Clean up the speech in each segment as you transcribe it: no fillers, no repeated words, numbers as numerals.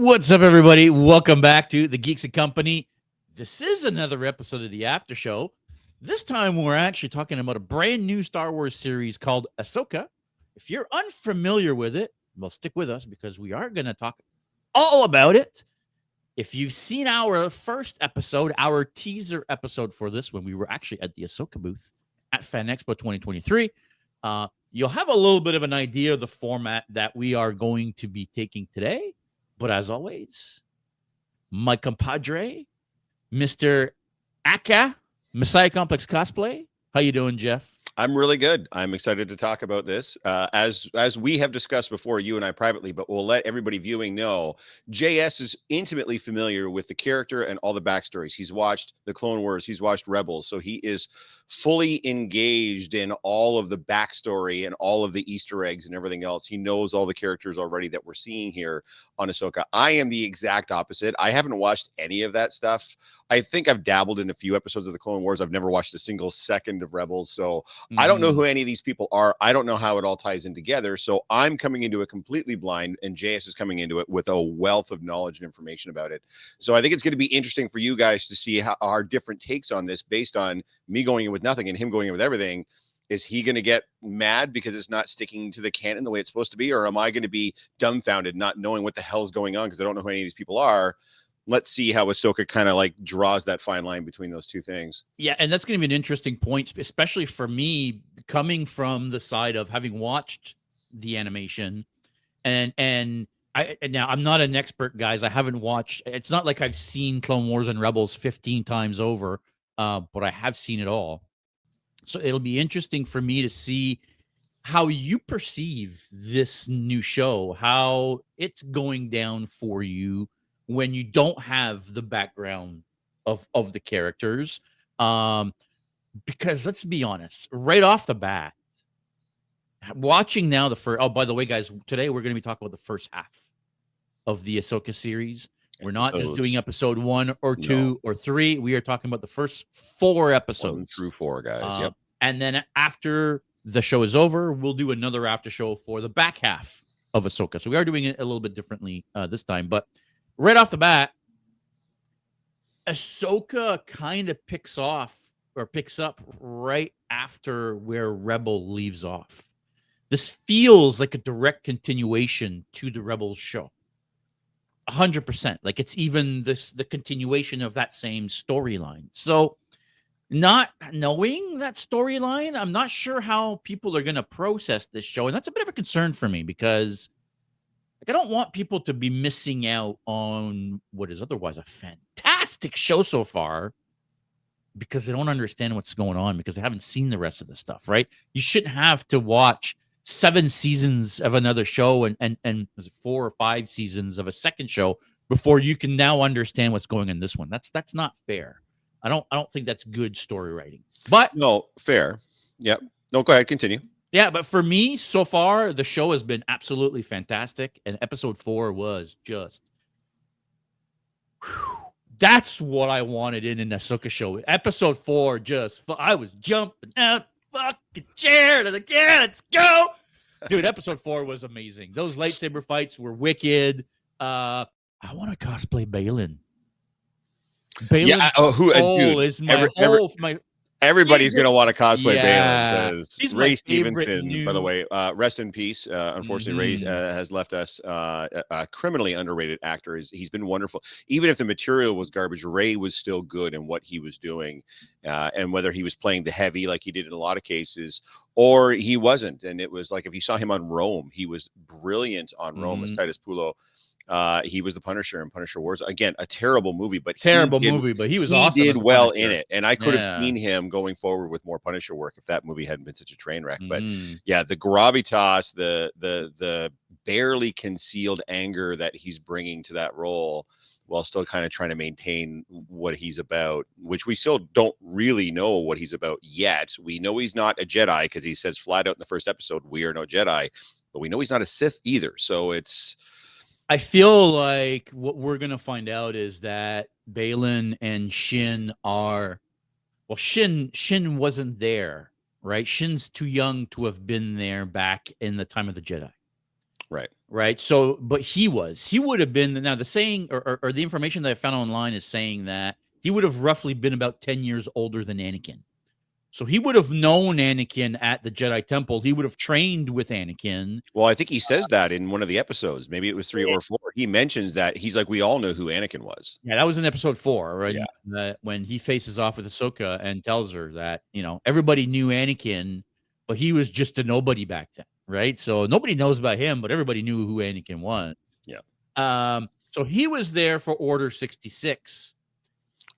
What's up, everybody? Welcome back to the Geeks and Company. This is another episode of the After Show. This time, we're actually talking about a brand new Star Wars series called Ahsoka. If you're unfamiliar with it, well, stick with us because we are going to talk all about it. If you've seen our first episode, our teaser episode for this, when we were actually at the Ahsoka booth at Fan Expo 2023, you'll have a little bit of an idea of the format that we are going to be taking today. But as always, my compadre, Mr. Aka, Messiah Complex Cosplay. How you doing, Jeff? I'm really good. I'm excited to talk about this. As we have discussed before, you and I privately, but we'll let everybody viewing know, JS is intimately familiar with the character and all the backstories. He's watched the Clone Wars, he's watched Rebels, so he is fully engaged in all of the backstory and all of the Easter eggs and everything else. He knows all the characters already that we're seeing here on Ahsoka. I am the exact opposite. I haven't watched any of that stuff. I think I've dabbled in a few episodes of the Clone Wars. I've never watched a single second of Rebels, so I don't know who any of these people are. I don't know how it all ties in together. So I'm coming into it completely blind, and JS is coming into it with a wealth of knowledge and information about it. So I think it's going to be interesting for you guys to see how our different takes on this based on me going in with nothing and him going in with everything. Is he going to get mad because it's not sticking to the canon the way it's supposed to be? Or am I going to be dumbfounded, not knowing what the hell's going on because I don't know who any of these people are? Let's see how Ahsoka kind of like draws that fine line between those two things. Yeah, and that's going to be an interesting point, especially for me coming from the side of having watched the animation, and now I'm not an expert, guys. I haven't watched. It's not like I've seen Clone Wars and Rebels 15 times over, but I have seen it all. So it'll be interesting for me to see how you perceive this new show, how it's going down for you when you don't have the background of the characters. Because let's be honest, right off the bat, watching now the first. Oh, by the way, guys, today we're going to be talking about the first half of the Ahsoka series. We're not just doing episode 1 or 2 or 3. We are talking about the first 4 episodes. 1 through 4, guys. Yep. And then after the show is over, we'll do another after show for the back half of Ahsoka. So we are doing it a little bit differently this time. But right off the bat, Ahsoka kind of picks up right after where Rebel leaves off. This feels like a direct continuation to the Rebels show. 100%. Like it's even the continuation of that same storyline. So not knowing that storyline, I'm not sure how people are going to process this show. And that's a bit of a concern for me because I don't want people to be missing out on what is otherwise a fantastic show so far because they don't understand what's going on because they haven't seen the rest of the stuff, right? You shouldn't have to watch 7 seasons of another show and was it 4 or 5 seasons of a second show before you can now understand what's going on in this one. That's not fair. I don't think that's good story writing. But no, fair. Yep. No, go ahead, continue. Yeah, but for me, so far, the show has been absolutely fantastic. And episode 4 was just that's what I wanted in an Ahsoka show. Episode 4 I was jumping out fucking chair and like, yeah, let's go. Dude, episode 4 was amazing. Those lightsaber fights were wicked. I want to cosplay Baylan. Everybody's going to want to cosplay Baylan because Ray Stevenson, by the way, rest in peace. Unfortunately, Ray has left us. A criminally underrated actor. He's been wonderful. Even if the material was garbage, Ray was still good in what he was doing. And whether he was playing the heavy like he did in a lot of cases, or he wasn't. And it was like if you saw him on Rome, he was brilliant on Rome as Titus Pulo. He was the Punisher in Punisher Wars. Again, a terrible movie, but he was awesome. He did well in it, and I could have seen him going forward with more Punisher work if that movie hadn't been such a train wreck. But yeah, the gravitas, the barely concealed anger that he's bringing to that role, while still kind of trying to maintain what he's about, which we still don't really know what he's about yet. We know he's not a Jedi because he says flat out in the first episode, "We are no Jedi," but we know he's not a Sith either. So it's. I feel like what we're going to find out is that Baylan and Shin are, well, Shin wasn't there, right? Shin's too young to have been there back in the time of the Jedi. Right. right? So, but he would have been, now the saying or the information that I found online is saying that he would have roughly been about 10 years older than Anakin. So he would have known Anakin at the Jedi Temple. He would have trained with Anakin. Well, I think he says that in one of the episodes. Maybe it was 3 or 4. He mentions that he's like, we all know who Anakin was. Yeah, that was in episode 4, Yeah. right? When he faces off with Ahsoka and tells her that, everybody knew Anakin, but he was just a nobody back then, right? So nobody knows about him, but everybody knew who Anakin was. Yeah. So he was there for Order 66.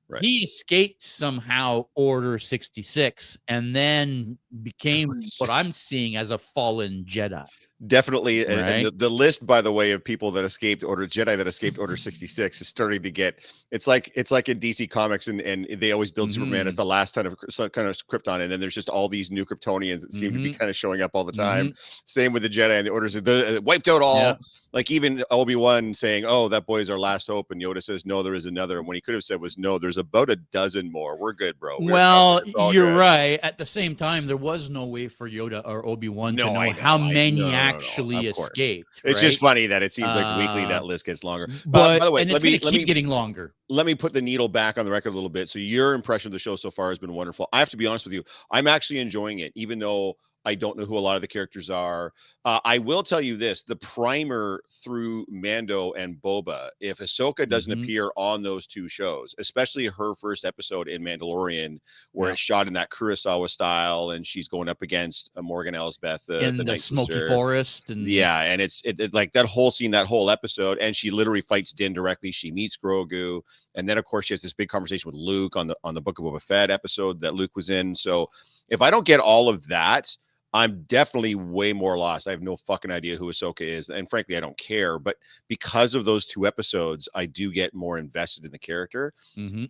Right. He escaped somehow Order 66 and then became what I'm seeing as a fallen Jedi. Definitely, and Right. the list, by the way, of people that escaped Jedi that escaped Order 66 is starting to get. It's like in DC Comics, and they always build Superman as the last kind of Krypton, and then there's just all these new Kryptonians that seem to be kind of showing up all the time. Same with the Jedi and the Orders. Wiped out all. Yeah. Like even Obi-Wan saying, "Oh, that boy's our last hope," and Yoda says, "No, there is another." And what he could have said was, "No, there's about a dozen more. We're good, bro." Well, you're good. right. At the same time, there was no way for Yoda or Obi-Wan to know how many actually escaped. It's right? just funny that it seems like weekly that list gets longer. But by the way, and it's going to keep getting longer. Let me put the needle back on the record a little bit. So your impression of the show so far has been wonderful. I have to be honest with you. I'm actually enjoying it, even though I don't know who a lot of the characters are. I will tell you this, the primer through Mando and Boba, if Ahsoka doesn't appear on those two shows, especially her first episode in Mandalorian, where it's shot in that Kurosawa style and she's going up against Morgan Elsbeth, in the smoky forest. And and it's like that whole scene, that whole episode, and she literally fights Din directly. She meets Grogu. And then, of course, she has this big conversation with Luke on the Book of Boba Fett episode that Luke was in. So if I don't get all of that, I'm definitely way more lost. I have no fucking idea who Ahsoka is. And frankly, I don't care. But because of those 2 episodes, I do get more invested in the character.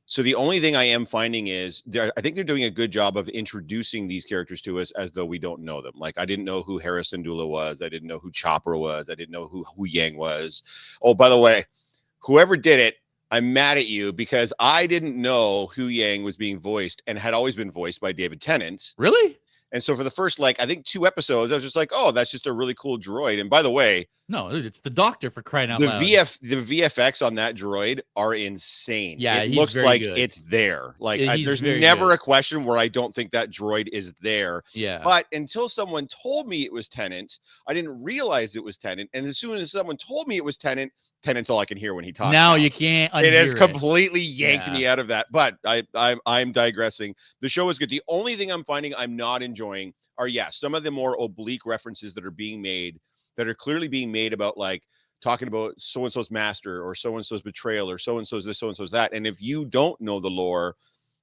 So the only thing I am finding is I think they're doing a good job of introducing these characters to us as though we don't know them. Like I didn't know who Hera Syndulla was. I didn't know who Chopper was. I didn't know who Yang was. Oh, by the way, whoever did it, I'm mad at you because I didn't know Hu Yang was being voiced and had always been voiced by David Tennant. Really? And so for the first, I think 2 episodes, I was just like, oh, that's just a really cool droid. And by the way, no, it's the Doctor, for crying out loud. The VFX on that droid are insane. Yeah, it looks like good. it's there. Like there's never a question where I don't think that droid is there. Yeah. But until someone told me it was Tennant, I didn't realize it was Tennant. And as soon as someone told me it was Tennant's all I can hear when he talks. Now you can't. It has completely yanked me out of that. But I'm digressing. The show is good. The only thing I'm finding I'm not enjoying are some of the more oblique references that are being made, that are clearly being made about talking about so-and-so's master or so-and-so's betrayal or so-and-so's this, so-and-so's that. And if you don't know the lore,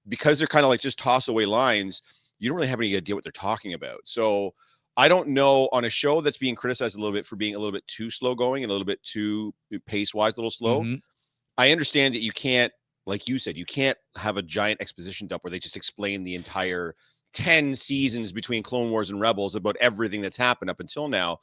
because they're kind of just toss away lines, you don't really have any idea what they're talking about. So I don't know, on a show that's being criticized a little bit for being a little bit too slow going and a little bit too pace-wise, a little slow. I understand that you can't, like you said, you can't have a giant exposition dump where they just explain the entire 10 seasons between Clone Wars and Rebels about everything that's happened up until now.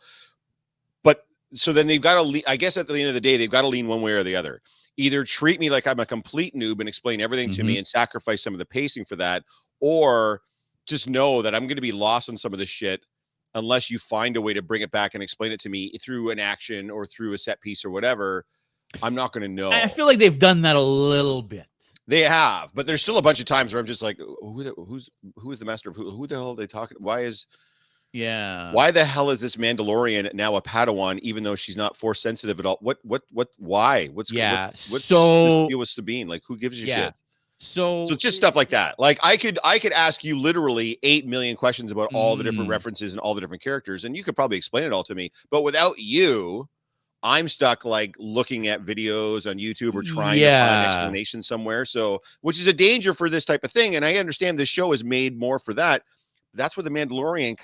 But so then they've got to, I guess at the end of the day, they've got to lean one way or the other. Either treat me like I'm a complete noob and explain everything to me and sacrifice some of the pacing for that, or just know that I'm going to be lost on some of this shit unless you find a way to bring it back and explain it to me through an action or through a set piece or whatever. I'm not going to know. I feel like they've done that a little bit. They have, but there's still a bunch of times where I'm just like, who is the master of who the hell are they talking? Why the hell is this Mandalorian now a Padawan, even though she's not force sensitive at all? Why? What's this deal with Sabine? Like, who gives a shit? So it's just stuff like that. Like I could ask you literally 8 million questions about all the different references and all the different characters, and you could probably explain it all to me. But without you, I'm stuck looking at videos on YouTube or trying to find an explanation somewhere. So, which is a danger for this type of thing. And I understand this show is made more for that. That's where the Mandalorian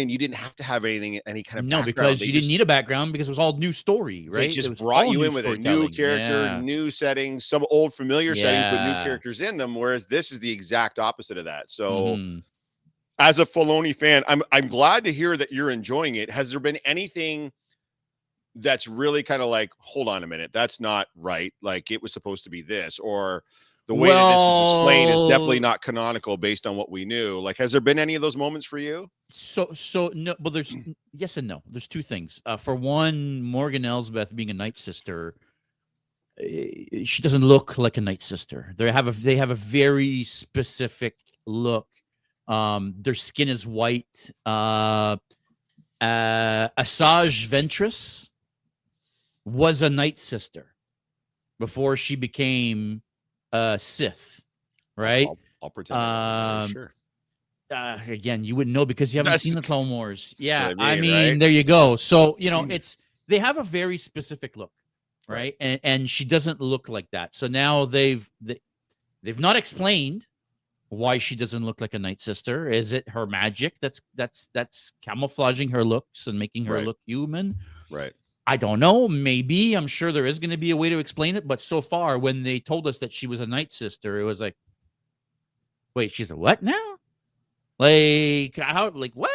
you didn't have to have any kind of background. Because you didn't need a background because it was all new story, right? They just brought you in with a new character, new settings, some old familiar settings, but new characters in them. Whereas this is the exact opposite of that. So as a Filoni fan, I'm glad to hear that you're enjoying it. Has there been anything that's really kind of hold on a minute, that's not right, like it was supposed to be this, or the way that this was displayed is definitely Well, not canonical based on what we knew. Like, has there been any of those moments for you? so no. Well, there's yes and no. There's two things. For one, Morgan Elsbeth being a Night Sister, she doesn't look like a Night Sister. They have a very specific look. Their skin is white. Asajj Ventress was a Night Sister before she became a Sith, right? I'll pretend. I don't know, sure. Again, you wouldn't know because you haven't seen the Clone Wars. Yeah, I mean, right? there you go. So it's they have a very specific look, right? And she doesn't look like that. So now they've not explained why she doesn't look like a Night Sister. Is it her magic that's camouflaging her looks and making her look human? Right. I don't know. Maybe. I'm sure there is going to be a way to explain it. But so far, when they told us that she was a Night Sister, it was like, wait, she's a what now? Like how? Like what?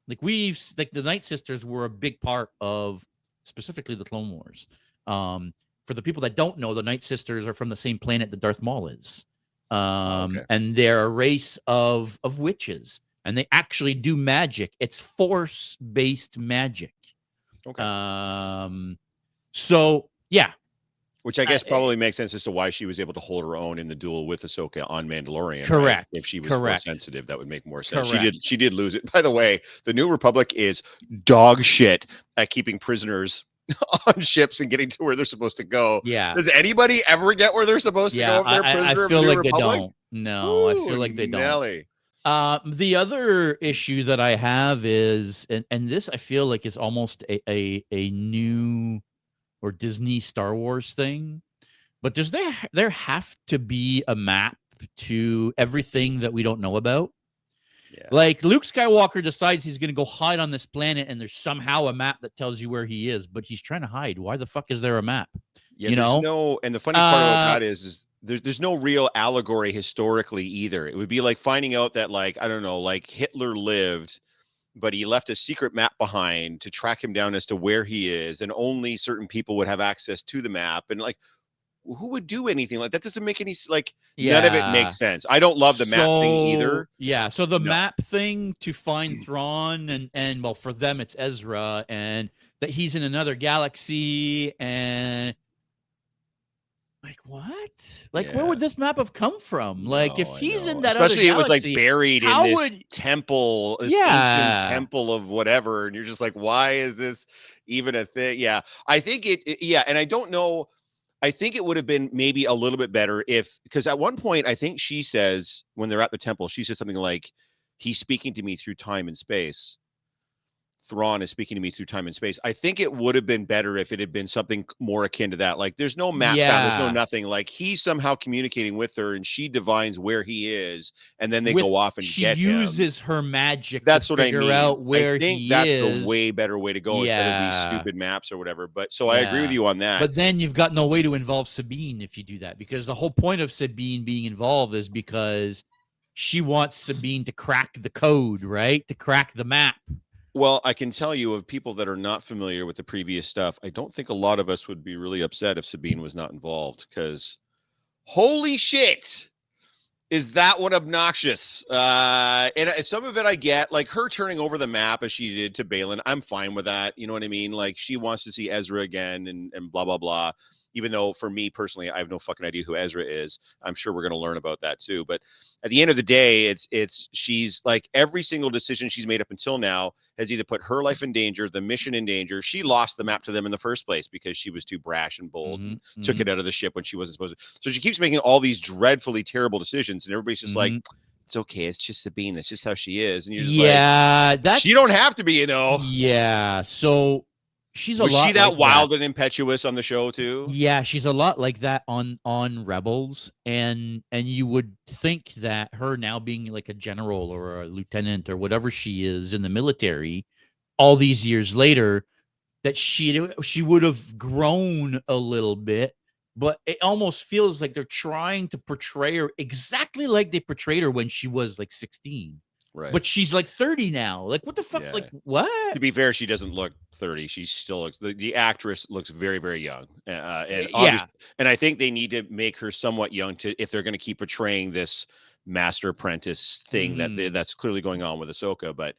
Like the Night Sisters were a big part of specifically the Clone Wars. For the people that don't know, the Night Sisters are from the same planet that Darth Maul is. And they're a race of witches, and they actually do magic. It's force-based magic. Okay. So yeah, which I guess probably makes sense as to why she was able to hold her own in the duel with Ahsoka on Mandalorian. Correct. Right? If she was force sensitive, that would make more sense. Correct. She did lose it. By the way, the New Republic is dog shit at keeping prisoners on ships and getting to where they're supposed to go. Yeah. Does anybody ever get where they're supposed to go if they're a prisoner I feel of the like New they Republic? don't. No, I feel like they don't. The other issue that I have is, and this I feel like is almost a new or Disney Star Wars thing, but does there have to be a map to everything that we don't know about? Yeah. Like Luke Skywalker decides he's going to go hide on this planet, and there's somehow a map that tells you where he is, but he's trying to hide. Why the fuck is there a map? Yeah, and the funny part about that is there's no real allegory historically either. It would be like finding out that, like, I don't know, like Hitler lived, but he left a secret map behind to track him down as to where he is, and only certain people would have access to the map. And like, who would do anything like that? Doesn't make any none of it makes sense. I don't love the map thing either. Yeah, so the map thing to find Thrawn and well, for them it's Ezra, and that he's in another galaxy, and like what? Like where would this map have come from? Like if he's in that especially other galaxy, it was like buried in this temple, this ancient temple of whatever, and you're just like, why is this even a thing? Yeah, I think and I don't know. I think it would have been maybe a little bit better because at one point, I think she says when they're at the temple, she says something like, he's speaking to me through time and space. Thrawn is speaking to me through time and space. I think it would have been better if it had been something more akin to that. Like there's no map found, there's no nothing. Like he's somehow communicating with her and she divines where he is, and then they go off and get him. She uses her magic to figure out where he is. That's the way better way to go instead of these stupid maps or whatever. But so I agree with you on that. But then you've got no way to involve Sabine if you do that, because the whole point of Sabine being involved is because she wants Sabine to crack the code, right? To crack the map. Well, I can tell you of people that are not familiar with the previous stuff, I don't think a lot of us would be really upset if Sabine was not involved, because holy shit, is that one obnoxious? And some of it I get, like her turning over the map as she did to Balin. I'm fine with that. You know what I mean? Like she wants to see Ezra again and blah, blah, blah. Even though for me personally, I have no fucking idea who Ezra is. I'm sure we're going to learn about that too. But at the end of the day, she's like every single decision she's made up until now has either put her life in danger, the mission in danger. She lost the map to them in the first place because she was too brash and bold and took it out of the ship when she wasn't supposed to. So she keeps making all these dreadfully terrible decisions, and everybody's just like, it's okay. It's just Sabine. That's just how she is. And you're just like, she don't have to be, you know? Yeah. So was she that wild and impetuous on the show too? Yeah, she's a lot like that on Rebels, and you would think that her now being like a general or a lieutenant or whatever she is in the military, all these years later, that she would have grown a little bit, but it almost feels like they're trying to portray her exactly like they portrayed her when she was like 16. Right. but she's like 30 now. Like, what the fuck? Yeah. Like, To what? be fair, she doesn't look 30. She still looks the actress looks very, very young. And Yeah. obviously, and I think they need to make her somewhat young to if they're going to keep portraying this master apprentice thing Mhm. that's clearly going on with Ahsoka. But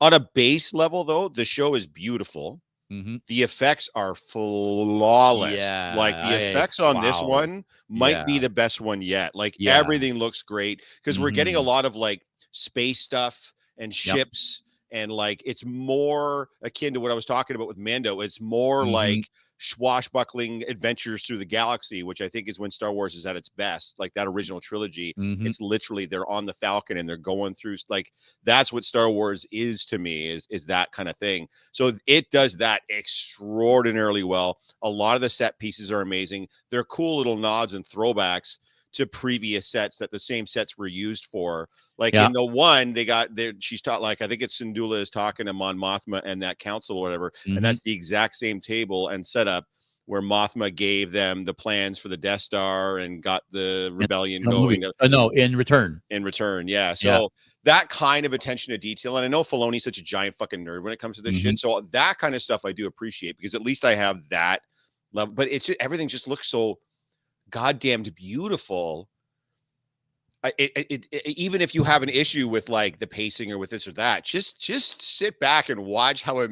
on a base level, though, the show is beautiful. Mhm. The effects are flawless. Like the Yeah. effects on this Wow. one might be Yeah. the best one yet. Like Yeah. everything looks great because we're getting a Mhm. lot of like space stuff and Yep. ships and like it's more akin to what I was talking about with Mando. It's more Mhm. like swashbuckling adventures through the galaxy, which I think is when Star Wars is at its best. Like that original trilogy, Mhm. it's literally they're on the Falcon and they're going through like that's what Star Wars is to me is that kind of thing. So it does that extraordinarily well. A lot of the set pieces are amazing. They're cool little nods and throwbacks to previous sets that the same sets were used for. Like Yeah. in the one, they got there, she's taught like I think it's Syndulla is talking to Mon Mothma and that council or whatever, and Mhm. that's the exact same table and setup where Mothma gave them the plans for the Death Star and got the In rebellion the movie. going No, in Return. in return. Yeah. Yeah. So that kind of attention to detail. And I know Filoni's such a giant fucking nerd when it comes to this Mhm. shit. So that kind of stuff I do appreciate because at least I have that level. But it's everything just looks so goddamned beautiful. Even if you have an issue with like the pacing or with this or that, just sit back and watch how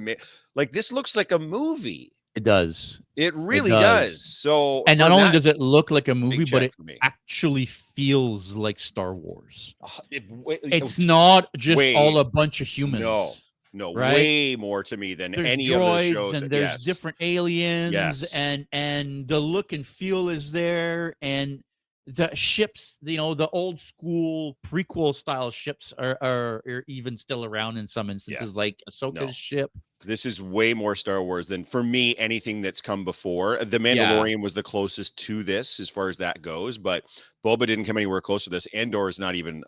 like this looks like a movie. It does. It It really does. does. So And for not only that, does it look like a movie, big but check it for me. actually feels like Star Wars. Oh, It's not just way all a bunch of no, humans, no, right? way more to me than There's any of the droids shows. and there's Yes, different aliens yes, and the look and feel is there, and the ships, the old school prequel style ships are even still around in some yeah. instances, like No, Ahsoka's ship. this is way more Star Wars than for me anything that's come before. The Yeah. Mandalorian was the closest to this as far as that goes, but Boba didn't come anywhere close to this. Andor is not even.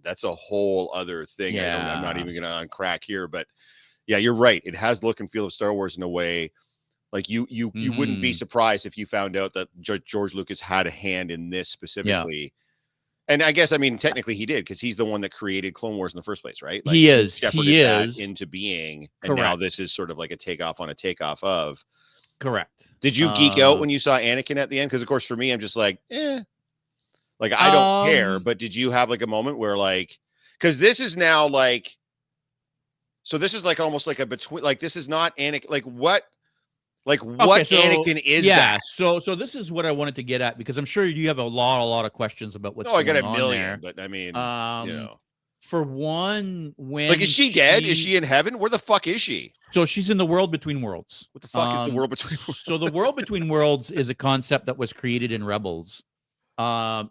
That's a whole other thing. I'm not Yeah. even going to uncrack here, but yeah, you're right. It has the look and feel of Star Wars in a way. Like you wouldn't be Mhm. surprised if you found out that George Lucas had a hand in this Yeah. specifically. And I guess I mean technically he did because he's the one that created Clone Wars in the first place, right? Like He he is. He shepherded that is. into being, and now Correct. this is sort of like a takeoff on a takeoff of. Correct. Did you geek out when you saw Anakin at the end? Because of course for me, I'm just like, like I don't care. Um But did you have like a moment where like, because this is now like, so this is like almost like a between, like this is not Anakin. Like Okay, what so Anakin is yeah, that? so this is what I wanted to get at because I'm sure you have a lot of questions about what's No, I got going a on million, there. but I mean, Um, for one, like, is when she dead? Is she in heaven? Where the fuck is she? so she's in the world between worlds. What the fuck is the world between? So the world between worlds is a concept that was created in Rebels.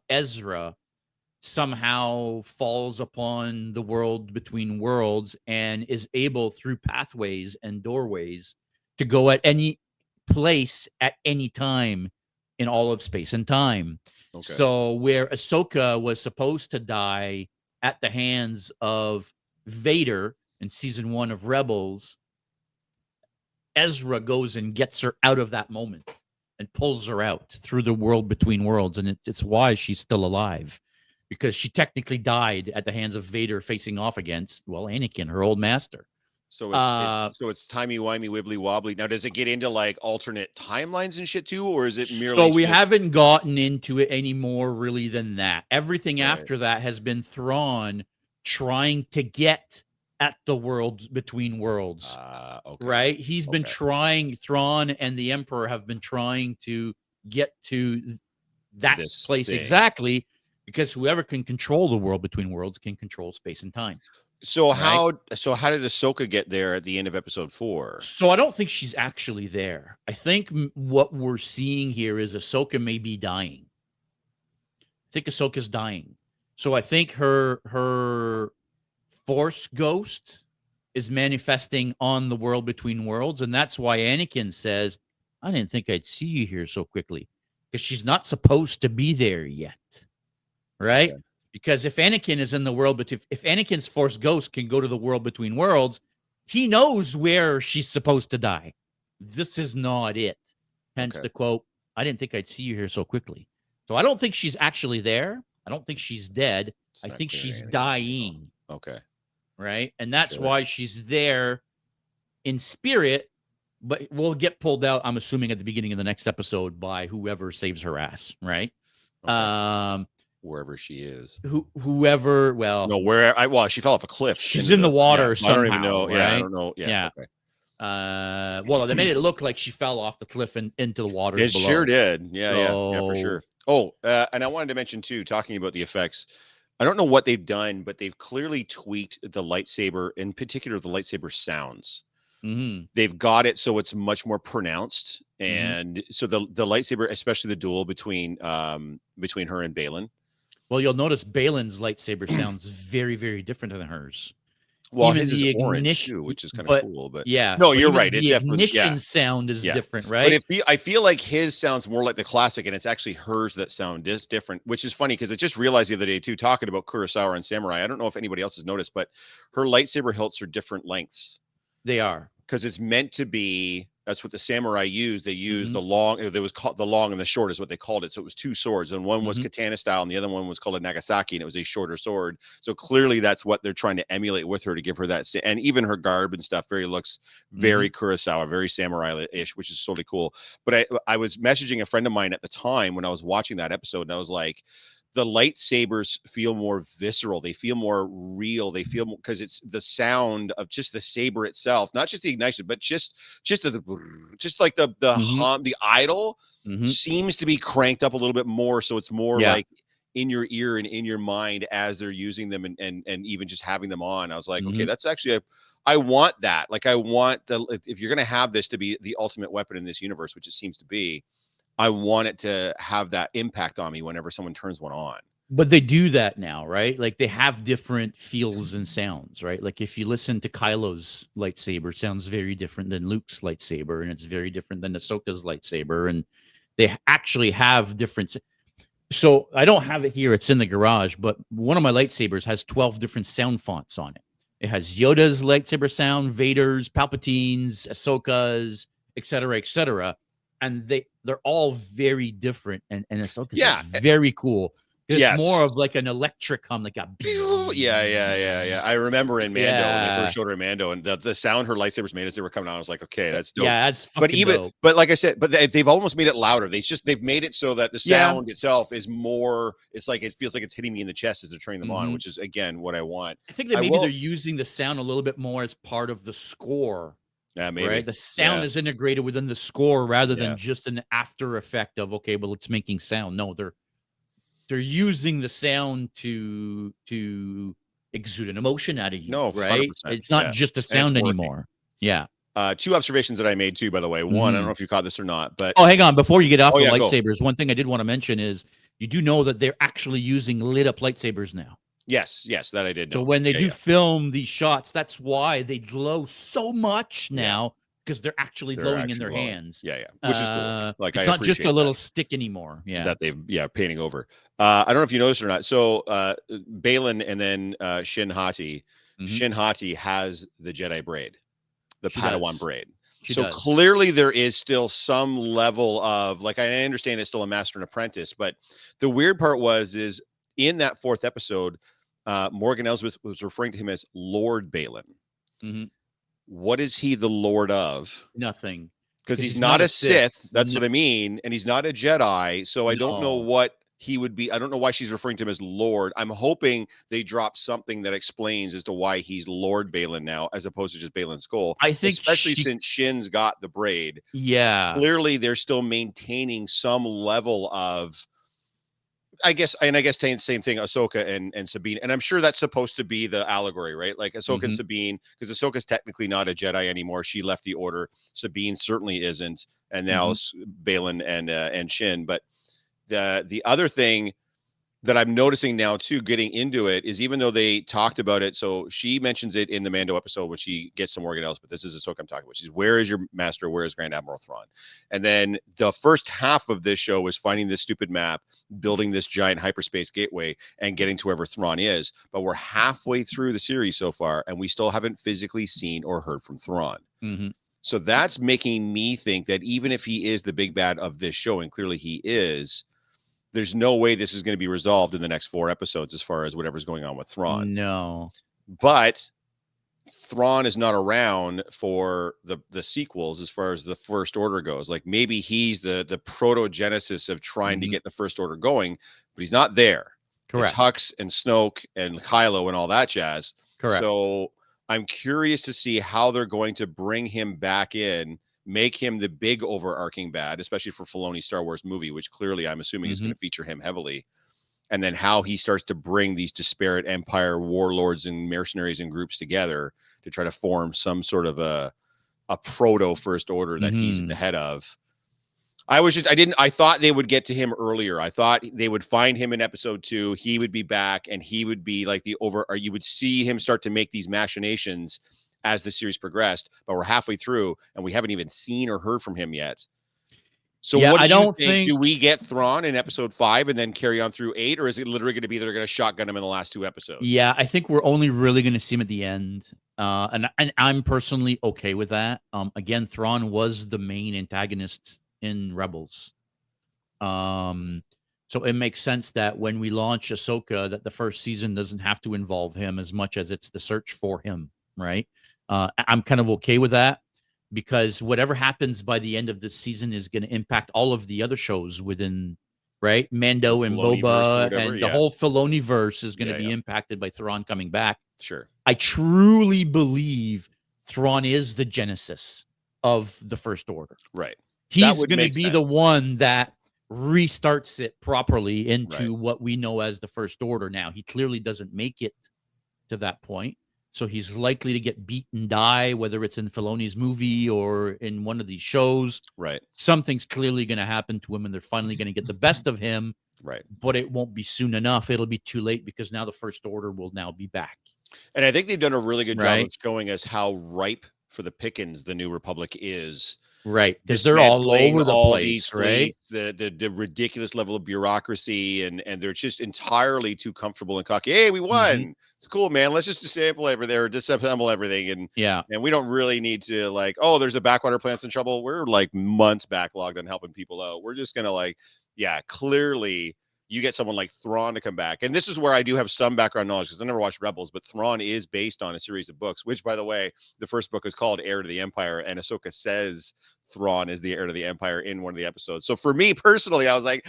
Ezra somehow falls upon the world between worlds and is able through pathways and doorways to go at any place at any time in all of space and time. Okay. So where Ahsoka was supposed to die at the hands of Vader in season 1 of Rebels, Ezra goes and gets her out of that moment and pulls her out through the world between worlds, and it's why she's still alive, because she technically died at the hands of Vader facing off against, well, Anakin, her old master. So Uh, it's timey wimey wibbly wobbly. Now, does it get into like alternate timelines and shit too, or is it so merely we just haven't gotten into it any more really than that. Everything right? after that has been Thrawn trying to get at the worlds between worlds. Okay, Right? He's been okay, trying, Thrawn and the Emperor have been trying to get to that this place thing. exactly, because whoever can control the world between worlds can control space and time, So right? how did Ahsoka get there at the end of episode 4? So I don't think she's actually there. I think what we're seeing here is Ahsoka may be dying. I think Ahsoka's dying. So I think her Force ghost is manifesting on the world between worlds, and that's why Anakin says, "I didn't think I'd see you here so quickly," because she's not supposed to be there yet, right? Okay, Because if Anakin is in the world, but if Anakin's Force ghost can go to the world between worlds, he knows where she's supposed to die. This is not it. Hence okay. the quote, "I didn't think I'd see you here so quickly." So I don't think she's actually there. I don't think she's dead. It's I not think clear she's anything. So, dying. okay. right? And that's Sure. why she's there in spirit, but will get pulled out, I'm assuming, at the beginning of the next episode by whoever saves her ass, right? Okay. Wherever she is. Whoever, well, No, well, she fell off a cliff she's into in the water I don't even somehow, know. Yeah, I right? don't know. Yeah, Yeah. okay. Well, they made it look like she fell off the cliff and into the waters It sure below. did. Yeah, for sure. Oh, and I wanted to mention too, talking about the effects, I don't know what they've done, but they've clearly tweaked the lightsaber, in particular the lightsaber sounds. Mm-hmm. They've got it so it's much more pronounced, Mm-hmm. and so the lightsaber, especially the duel between her and Balin. Well, you'll notice Balin's lightsaber sounds very, very different than hers. Well, Even his is the orange ignition, too, which is kind of but cool. But yeah, no, but you're even right. It the definitely, ignition sound is yeah. different, But right? I feel like his sounds more like the classic, and it's actually hers that sound is different, which is funny because I just realized the other day too, talking about Kurosawa and Samurai. I don't know if anybody else has noticed, but her lightsaber hilts are different lengths. They are. Because it's meant to be, that's what the samurai used. They used Mm-hmm. the long, it was called the long and the short is what they called it. So it was two swords, and one was Mm-hmm. katana style, and the other one was called a Nagasaki, and it was a shorter sword. So clearly that's what they're trying to emulate with her to give her that. And even her garb and stuff looks very Kurosawa, very samurai-ish, which is totally cool. But I was messaging a friend of mine at the time when I was watching that episode, and I was like, the lightsabers feel more visceral. They feel more real. They feel more, because it's the sound of just the saber itself, not just the ignition, but just like the Mm-hmm. hum, the idle Mm-hmm. seems to be cranked up a little bit more. So it's more Yeah. like in your ear and in your mind as they're using them, and even just having them on. I was like, okay, that's actually I want that. Like, I want if you're going to have this to be the ultimate weapon in this universe, which it seems to be, I want it to have that impact on me whenever someone turns one on. But they do that now, right? Like, they have different feels and sounds, right? Like, if you listen to Kylo's lightsaber, sounds very different than Luke's lightsaber, and it's very different than Ahsoka's lightsaber, and they actually have different. So I don't have it here; it's in the garage. But one of my lightsabers has 12 different sound fonts on it. It has Yoda's lightsaber sound, Vader's, Palpatine's, Ahsoka's, etc., and they're all very different. And Ahsoka's is very cool. It's more of like an electric hum, like a yeah. I remember in Mando when they first showed her in Mando, and the sound her lightsabers made as they were coming out, I was like, okay, that's dope. Yeah, that's fucking dope. But like I said, but they've almost made it louder. They've made it so that the sound itself is more. It's like it feels like it's hitting me in the chest as they're turning them on, which is again what I want. I think that maybe they're using the sound a little bit more as part of the score. Yeah, maybe. Right? The sound is integrated within the score rather than just an after effect of, okay, well, it's making sound. No, they're using the sound to exude an emotion out of you. No, right? 100%. It's not just a sound anymore. Yeah. Two observations that I made too, by the way. One, I don't know if you caught this or not, but hang on, before you get off the lightsabers, one thing I did want to mention is you do know that they're actually using lit up lightsabers now. Yes, that I did know. So when they do film these shots, that's why they glow so much now, because they're actually glowing in their hands. Yeah, which is cool. Like, it's not just a little stick anymore. Yeah, that they've painting over. I don't know if you noticed or not. So Balin and then Shin Hati. Shin Hati has the Jedi braid, the Padawan braid. So clearly there is still some level of, like, I understand it's still a master and apprentice, but the weird part is in that fourth episode, Morgan Elsbeth was referring to him as Lord Balin. What is he the Lord of? Nothing. Because he's not a Sith. That's what I mean. And he's not a Jedi. So I don't know what he would be. I don't know why she's referring to him as Lord. I'm hoping they drop something that explains as to why he's Lord Balin now, as opposed to just Balin Skull. I think, especially since Shin's got the braid. Yeah. Clearly, they're still maintaining some level of, I guess same thing, Ahsoka and Sabine. And I'm sure that's supposed to be the allegory, right? Like Ahsoka and Sabine, because Ahsoka's technically not a Jedi anymore. She left the Order. Sabine certainly isn't. And now Balin and Shin. But the other thing that I'm noticing now too, getting into it, is even though they talked about it, so she mentions it in the Mando episode when she gets some Morgan else, but this is Ahsoka I'm talking about. She's, where is your master? Where is Grand Admiral Thrawn? And then the first half of this show is finding this stupid map, building this giant hyperspace gateway, and getting to wherever Thrawn is. But we're halfway through the series so far, and we still haven't physically seen or heard from Thrawn. So that's making me think that even if he is the big bad of this show, and clearly he is, there's no way this is going to be resolved in the next 4 episodes as far as whatever's going on with Thrawn. No. But Thrawn is not around for the sequels as far as the First Order goes. Like maybe he's the proto-genesis of trying to get the First Order going, but he's not there. It's Correct. Hux and Snoke and Kylo and all that jazz. Correct. So I'm curious to see how they're going to bring him back in, make him the big overarching bad, especially for Filoni's Star Wars movie, which clearly I'm assuming is going to feature him heavily. And then how he starts to bring these disparate Empire warlords and mercenaries and groups together to try to form some sort of a proto First Order that he's at the head of. I thought they would get to him earlier. I thought they would find him in episode 2. He would be back and he would be like or you would see him start to make these machinations as the series progressed, but we're halfway through and we haven't even seen or heard from him yet. So yeah, what do I you don't think? Do we get Thrawn in episode 5 and then carry on through 8, or is it literally going to be they're going to shotgun him in the last 2 episodes? Yeah, I think we're only really going to see him at the end. And I'm personally okay with that. Again, Thrawn was the main antagonist in Rebels. So it makes sense that when we launch Ahsoka, that the first season doesn't have to involve him as much as it's the search for him, right? I'm kind of okay with that because whatever happens by the end of this season is going to impact all of the other shows within, right? Mando and Boba and the whole Filoniverse is going to be impacted by Thrawn coming back. Sure. I truly believe Thrawn is the genesis of the First Order. Right. He's going to be the one that restarts it properly into what we know as the First Order now. He clearly doesn't make it to that point. So he's likely to get beat and die, whether it's in Filoni's movie or in one of these shows. Right. Something's clearly going to happen to him, and they're finally going to get the best of him. Right. But it won't be soon enough. It'll be too late because now the First Order will now be back. And I think they've done a really good job of showing us how ripe for the pickings the New Republic is. Right, because they're all over the place, these right? Fleets, the ridiculous level of bureaucracy, and they're just entirely too comfortable and cocky. Hey, we won. It's cool, man. Let's just disassemble everything or disassemble everything. And we don't really need to like, oh, there's a backwater plant's in trouble. We're like months backlogged on helping people out. We're just gonna clearly you get someone like Thrawn to come back. And this is where I do have some background knowledge because I never watched Rebels, but Thrawn is based on a series of books, which, by the way, the first book is called Heir to the Empire, and Ahsoka says Thrawn is the heir to the Empire in one of the episodes. So for me personally, I was like,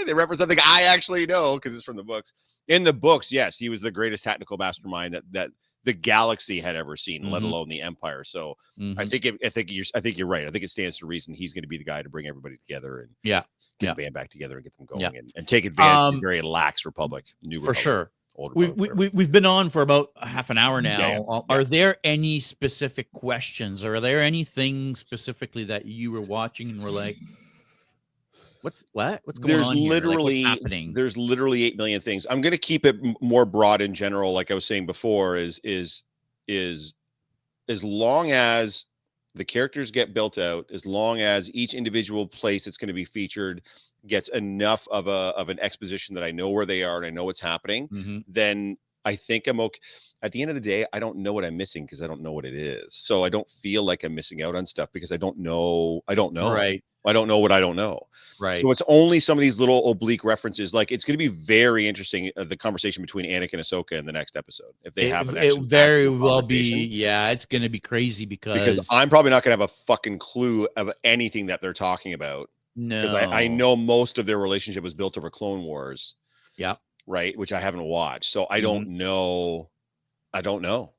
they reference something I actually know because it's from the books. In the books, yes, he was the greatest tactical mastermind that the galaxy had ever seen, let alone the Empire. So I think you're right. I think it stands to reason he's going to be the guy to bring everybody together and get the band back together and get them going and take advantage of the very lax Republic, new Republic. For sure. We've been on for about half an hour now. Are there any specific questions, or are there anything specifically that you were watching and were like, what's going on here? Like, what's happening? There's literally 8 million things. I'm going to keep it more broad in general. Like I was saying before, is as long as the characters get built out, as long as each individual place that's going to be featured gets enough of an exposition that I know where they are and I know what's happening, then I think I'm okay. At the end of the day, I don't know what I'm missing because I don't know what it is. So I don't feel like I'm missing out on stuff because I don't know. Right. I don't know what I don't know. Right. So it's only some of these little oblique references. Like it's going to be very interesting, the conversation between Anakin and Ahsoka in the next episode. If they have an it very well be, it's going to be crazy because I'm probably not going to have a fucking clue of anything that they're talking about. No, because I know most of their relationship was built over Clone Wars. Yeah. Right. Which I haven't watched. So I don't know. I don't know.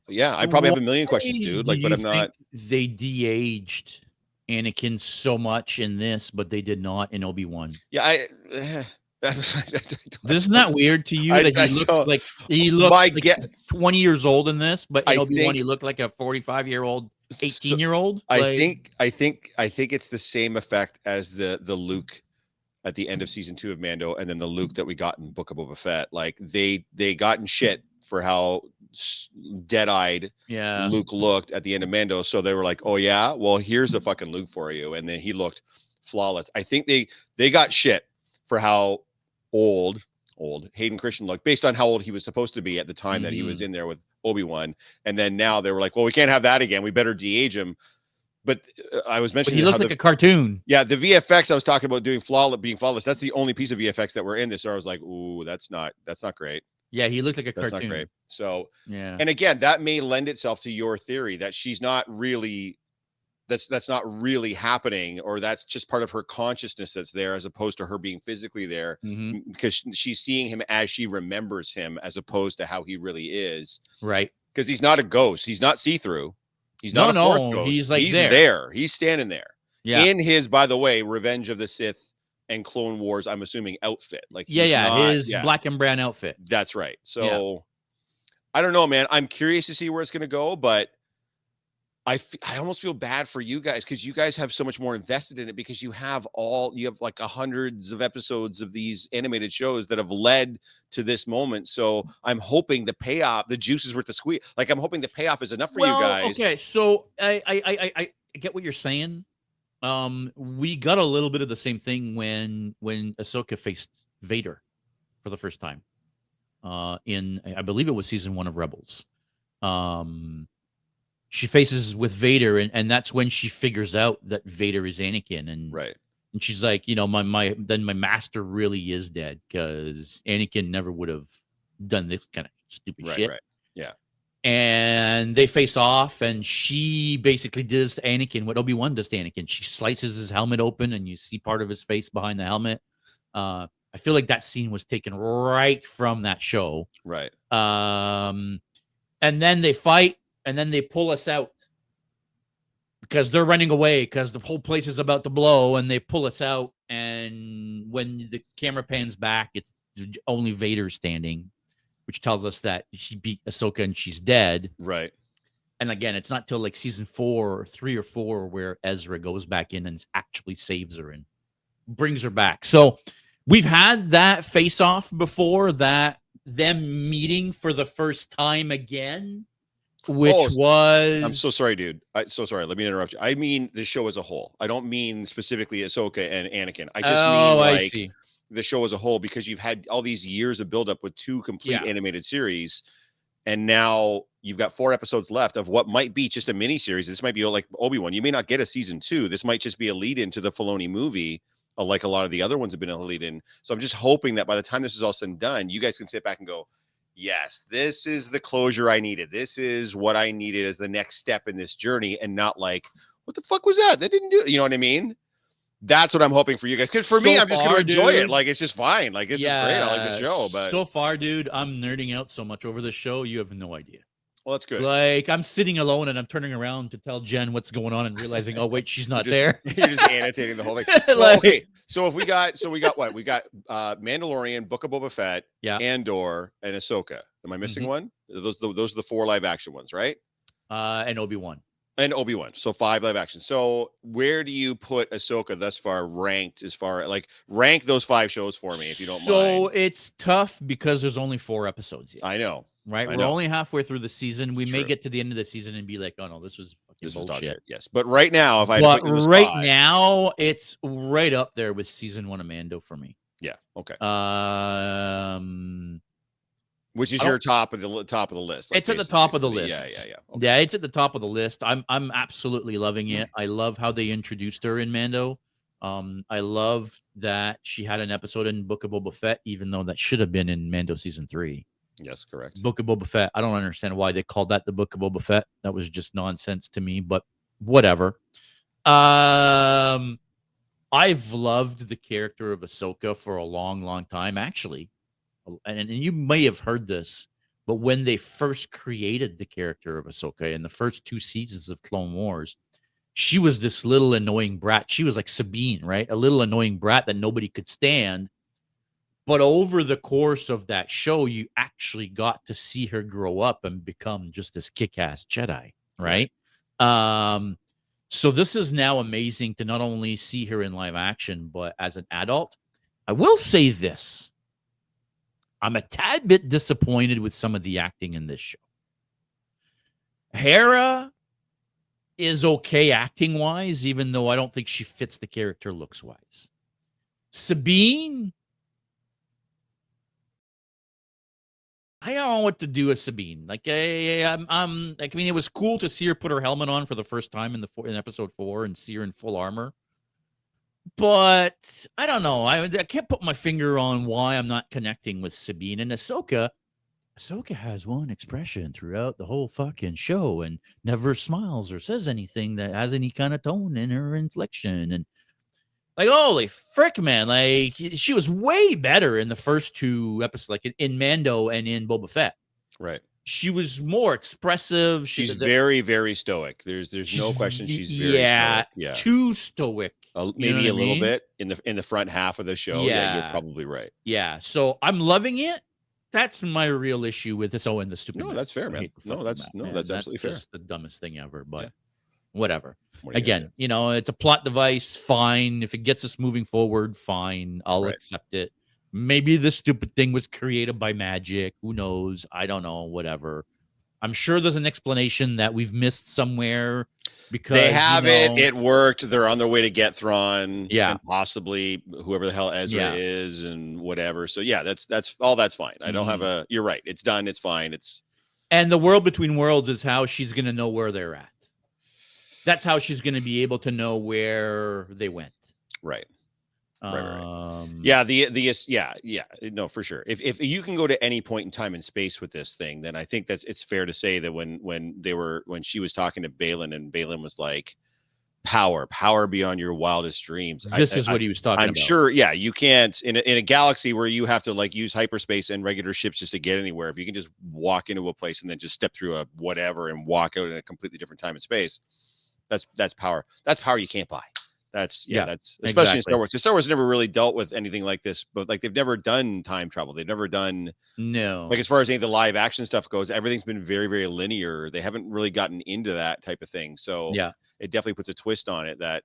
Yeah. I probably have a million questions, dude. Like, but I'm not. They de-aged Anakin so much in this, but they did not in Obi-Wan. Yeah. Isn't that weird to you that he looks like 20 years old in this, but in Obi-Wan he looked like a 45-year-old, 18-year-old? I think it's the same effect as the Luke at the end of season 2 of Mando, and then the Luke that we got in Book of Boba Fett. Like they got in shit for how dead-eyed Luke looked at the end of Mando. So they were like, oh yeah, well here's the fucking Luke for you. And then he looked flawless. I think they got shit for how old Hayden Christensen looked based on how old he was supposed to be at the time that he was in there with Obi-Wan. And then now they were like, well, we can't have that again. We better de-age him. But I was mentioning he looked like a cartoon. Yeah, the VFX I was talking about being flawless. That's the only piece of VFX that were in this. So I was like, ooh, that's not great. Yeah, he looked like a That's cartoon. not great. So, Yeah. and again, that may lend itself to your theory that she's not really that's not really happening, or that's just part of her consciousness that's there as opposed to her being physically there, Mm-hmm. because she's seeing him as she remembers him as opposed to how he really is. Right. Because he's not a ghost. He's not see-through. He's not No, a force no, ghost. he's like He's there. there. He's standing there Yeah. in his, by the way, Revenge of the Sith and Clone Wars, I'm assuming, outfit. Like Yeah, he's yeah. not, His black and brown outfit. that's right. So I don't know, man. I'm curious to see where it's going to go, but I almost feel bad for you guys because you guys have so much more invested in it, because you have like hundreds of episodes of these animated shows that have led to this moment. So I'm hoping the payoff, the juice is worth the squeeze. Like I'm hoping the payoff is enough for you guys. Okay, so I get what you're saying. We got a little bit of the same thing when Ahsoka faced Vader for the first time. In I believe it was season 1 of Rebels. She faces with Vader, and that's when she figures out that Vader is Anakin, and Right. and she's like, you know, my master really is dead, because Anakin never would have done this kind of stupid shit. Right. Yeah. And they face off, and she basically does to Anakin what Obi-Wan does to Anakin. She slices his helmet open, and you see part of his face behind the helmet. I feel like that scene was taken right from that show. Right. And then they fight, and then they pull us out because they're running away because the whole place is about to blow, and they pull us out. And when the camera pans back, it's only Vader standing, which tells us that she beat Ahsoka and she's dead. Right. And again, it's not till like season 4 or 3 or 4 where Ezra goes back in and actually saves her and brings her back. So we've had that face off before, that them meeting for the first time again, which was... I'm so sorry, dude. So sorry. Let me interrupt you. I mean the show as a whole. I don't mean specifically Ahsoka and Anakin. I just mean I like see. the show as a whole, because you've had all these years of buildup with 2 complete animated series, and now you've got 4 episodes left of what might be just a mini series. This might be like Obi-Wan. You may not get a season 2. This might just be a lead into the Filoni movie, like a lot of the other ones have been a lead in. So I'm just hoping that by the time this is all said and done, you guys can sit back and go, yes, this is the closure I needed. This is what I needed as the next step in this journey, and not like, what the fuck was that? That didn't do it. You know what I mean? That's what I'm hoping for you guys. Because for me, I'm just going to enjoy it. Like, it's just fine. Like, it's just great. I like the show. But so far, dude, I'm nerding out so much over the show. You have no idea. Well, that's good. Like, I'm sitting alone and I'm turning around to tell Jen what's going on and realizing, oh wait, she's not there. You're just annotating the whole thing. Well, okay, so we got what? We got Mandalorian, Book of Boba Fett, Andor, and Ahsoka. Am I missing one? Those are the 4 live action ones, right? And Obi-Wan. And Obi-Wan. So 5 live action. So where do you put Ahsoka thus far ranked, as far like rank those 5 shows for me, if you don't mind? So it's tough because there's only 4 episodes yet. I know. Right? We're only halfway through the season. We may get to the end of the season and be like, oh no, this was fucking bullshit. Yes. But right now, if I had to put right now, it's right up there with season 1 of Mando for me. Yeah. Okay. Which is your top of the list? Like, it's at the top of the list. Yeah. Okay. Yeah, it's at the top of the list. I'm absolutely loving it. I love how they introduced her in Mando. I love that she had an episode in Book of Boba Fett, even though that should have been in Mando season 3. Yes, correct. Book of Boba Fett. I don't understand why they called that the Book of Boba Fett. That was just nonsense to me, but whatever. I've loved the character of Ahsoka for a long, long time, actually. And you may have heard this, but when they first created the character of Ahsoka in the first 2 seasons of Clone Wars, she was this little annoying brat. She was like Sabine, right? A little annoying brat that nobody could stand. But over the course of that show, you actually got to see her grow up and become just this kick-ass Jedi, right? So this is now amazing to not only see her in live action, but as an adult. I will say this. I'm a tad bit disappointed with some of the acting in this show. Hera is okay acting-wise, even though I don't think she fits the character looks-wise. Sabine, I don't know what to do with Sabine. Like, I'm like, I mean, it was cool to see her put her helmet on for the first time in episode 4 and see her in full armor. But I don't know. I can't put my finger on why I'm not connecting with Sabine. And Ahsoka, Ahsoka has one expression throughout the whole fucking show and never smiles or says anything that has any kind of tone in her inflection. And like, holy frick, man! Like, she was way better in the first two episodes, like in Mando and in Boba Fett. Right. She was more expressive. She's very, very stoic. There's no question she's very stoic. Yeah. Too stoic. Maybe a little mean? bit in the front half of the show. Yeah, you're probably right. Yeah. So I'm loving it. That's my real issue with this. Oh, and the stupid. No, that's fair, man. That's absolutely fair. Just the dumbest thing ever. But whatever. What Again, it's a plot device. Fine. If it gets us moving forward, fine. I'll accept it. Maybe the stupid thing was created by magic. Who knows? I don't know. Whatever. I'm sure there's an explanation that we've missed somewhere because they have it worked. They're on their way to get Thrawn. Yeah. And possibly whoever the hell Ezra is and whatever. So yeah, that's all. That's fine. I don't have you're right. It's done. It's fine. And the world between worlds is how she's going to know where they're at. That's how she's going to be able to know where they went. Right. Right. Yeah. No, for sure. If you can go to any point in time and space with this thing, then I think it's fair to say that when she was talking to Balin and Balin was like, power beyond your wildest dreams. This is what he was talking about. I'm sure. Yeah. You can't in a galaxy where you have to like use hyperspace and regular ships just to get anywhere. If you can just walk into a place and then just step through a whatever and walk out in a completely different time and space, that's power. That's power you can't buy. That's especially in Star Wars. Because Star Wars never really dealt with anything like this, but like they've never done time travel. They've never done like as far as any of the live action stuff goes, everything's been very, very linear. They haven't really gotten into that type of thing. So it definitely puts a twist on it that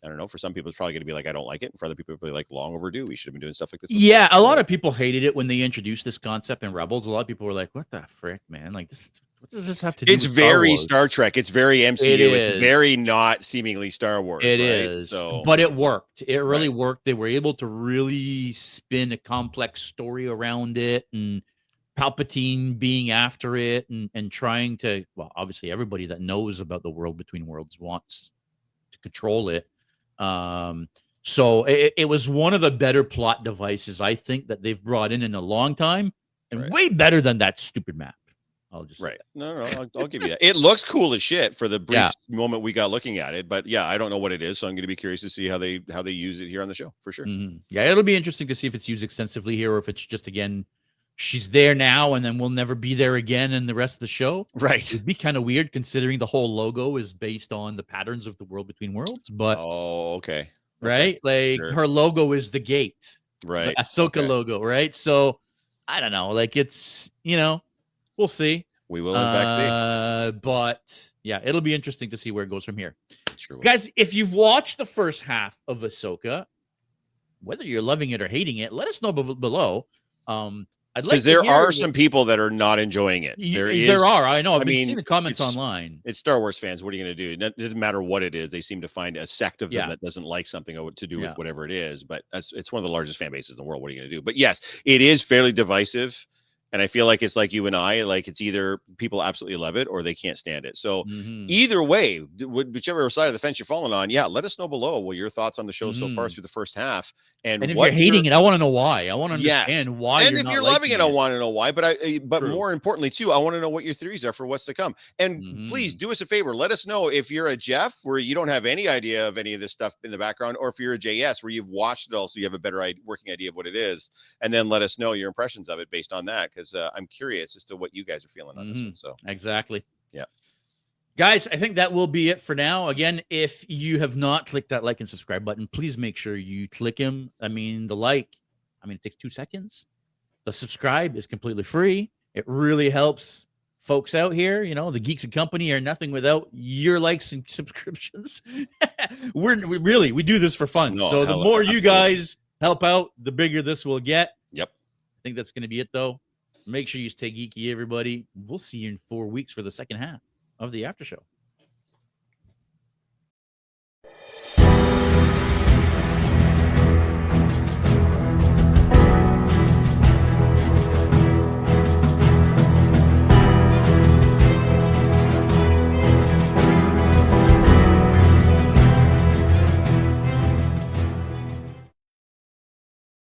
I don't know. For some people, it's probably going to be like, I don't like it. And for other people, it'll be like long overdue. We should have been doing stuff like this before. Yeah, a lot of people hated it when they introduced this concept in Rebels. A lot of people were like, "What the frick, man? Like this." What does this have to do? It's with very Star Trek. It's very MCU. It's very not seemingly Star Wars. It is. So, but it worked. It really worked. They were able to really spin a complex story around it, and Palpatine being after it, and trying to. Well, obviously, everybody that knows about the world between worlds wants to control it. So it was one of the better plot devices I think that they've brought in a long time, and way better than that stupid map. I'll just say that. No, I'll give you that. It looks cool as shit for the brief moment we got looking at it, but yeah, I don't know what it is, so I'm going to be curious to see how they use it here on the show for sure. Yeah, it'll be interesting to see if it's used extensively here, or if it's just again, she's there now and then we'll never be there again in the rest of the show. Right, it'd be kind of weird considering the whole logo is based on the patterns of the world between worlds. But okay, right, like her logo is the gate, right? The Ahsoka logo, right? So I don't know, like it's we'll see. We will, in fact, see. But yeah, it'll be interesting to see where it goes from here. Sure will. Guys, if you've watched the first half of Ahsoka, whether you're loving it or hating it, let us know below. I'd like because there are some people that are not enjoying it. There are. I know. I've been seeing the comments online. It's Star Wars fans. What are you going to do? It doesn't matter what it is. They seem to find a sect of them that doesn't like something to do with whatever it is. But it's one of the largest fan bases in the world. What are you going to do? But yes, it is fairly divisive. And I feel like it's like you and I, like it's either people absolutely love it or they can't stand it. So either way, whichever side of the fence you're falling on, let us know below what your thoughts on the show so far through the first half. And if you're hating it, I want to know why. I want to understand why. And if you're loving it, I want to know why. But more importantly, too, I want to know what your theories are for what's to come. And please do us a favor. Let us know if you're a Jeff, where you don't have any idea of any of this stuff in the background, or if you're a JS, where you've watched it all, so you have a better working idea of what it is. And then let us know your impressions of it based on that. Because I'm curious as to what you guys are feeling on this one. So exactly. Yeah. Guys, I think that will be it for now. Again, if you have not clicked that like and subscribe button, please make sure you click him. I mean, the like, it takes 2 seconds. The subscribe is completely free. It really helps folks out here. The Geeks and Company are nothing without your likes and subscriptions. we do this for fun. So the more you guys help out, the bigger this will get. Yep. I think that's going to be it, though. Make sure you stay geeky, everybody. We'll see you in 4 weeks for the second half of the after show.